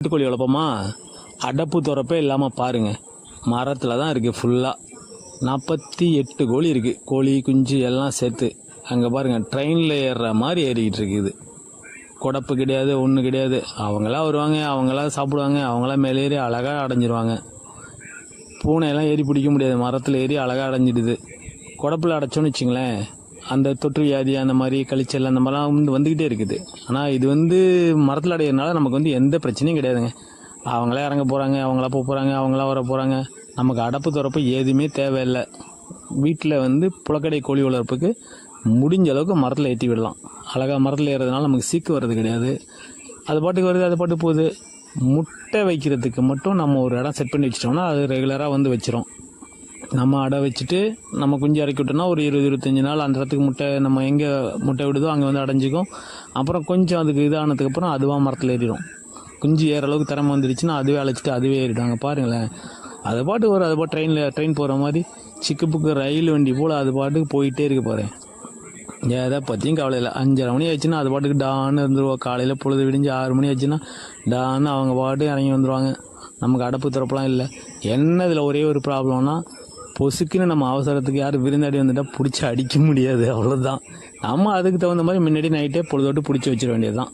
நாட்டுக்கோழி வளர்ப்போமா, அடப்பு துறப்பே இல்லாமல் பாருங்கள், மரத்தில் தான் இருக்குது ஃபுல்லாக. 48 கோழி இருக்குது, கோழி குஞ்சு எல்லாம் சேர்த்து. அங்கே பாருங்கள், ட்ரெயினில் ஏறுற மாதிரி ஏறிக்கிட்டு இருக்குது. குடப்பு கிடையாது, ஒன்றும் கிடையாது. அவங்களாம் வருவாங்க, அவங்களாம் சாப்பிடுவாங்க, அவங்களாம் மேலே ஏறி அழகாக அடைஞ்சிருவாங்க. பூனையெல்லாம் ஏறி பிடிக்க முடியாது, மரத்தில் ஏறி அழகாக அடைஞ்சிடுது. குடப்பில் அடைச்சோன்னு வச்சுங்களேன், அந்த தொற்று வியாதி அந்த மாதிரி கழிச்சல் அந்த மாதிரிலாம் வந்துக்கிட்டே இருக்குது. ஆனால் இது மரத்தில் அடையிறதுனால நமக்கு எந்த பிரச்சனையும் கிடையாதுங்க. அவங்களே இறங்க போகிறாங்க, அவங்களா போக போகிறாங்க, அவங்களா வர போகிறாங்க. நமக்கு அடப்பு துறப்பு எதுவுமே தேவையில்லை. வீட்டில் புழக்கடை கோழி வளர்ப்புக்கு முடிஞ்ச அளவுக்கு மரத்தில் ஏற்றி விடலாம். அழகாக மரத்தில் ஏறதுனால நமக்கு சீக்கு வர்றது கிடையாது. அது பாட்டுக்கு வருது, அது பாட்டு போகுது. முட்டை வைக்கிறதுக்கு மட்டும் நம்ம ஒரு இடம் செட் பண்ணி வச்சிட்டோம்னா அது ரெகுலராக வச்சிரும். நம்ம அடை வச்சுட்டு நம்ம குஞ்சு இறக்கி விட்டோம்னா ஒரு 20-25 நாள் அந்த இடத்துக்கு முட்டை நம்ம எங்கே முட்டை விடுதோ அங்கே அடைஞ்சிக்கும். அப்புறம் கொஞ்சம் அதுக்கு இதானதுக்கப்புறம் அதுவாக மரத்தில் ஏறிடும். குஞ்சு ஏற அளவுக்கு திறமை வந்துடுச்சுன்னா அதுவே அழைச்சிட்டு அதுவே ஏறிடுவாங்க. பாருங்களேன், அது பாட்டுக்கு அது பாட்டு ட்ரெயின் போகிற மாதிரி சிக்கு புக்கு ரயில் வண்டி போல் அது பாட்டுக்கு போயிட்டே இருக்கு. பாரு, எதை பற்றியும் கவலை இல்லை. 5:30 மணி ஆச்சுன்னா அது பாட்டுக்கு டான்னு இருந்துருவோம். காலையில் பொழுது விடிஞ்சு 6 மணி ஆச்சுன்னா டான்னு அவங்க பாட்டு இறங்கி வந்துடுவாங்க. நமக்கு அடப்பு திறப்பெல்லாம் இல்லை. என்ன இதில் ஒரே ஒரு ப்ராப்ளம்னா, பொசுக்குன்னு நம்ம அவசரத்துக்கு யாரும் விருந்தாடி வந்துட்டால் பிடிச்சி அடிக்க முடியாது, அவ்வளோதான். நம்ம அதுக்கு தகுந்த மாதிரி முன்னாடி நைட்டே பொழுதோட்டு பிடிச்சி வச்சிட வேண்டியது தான்.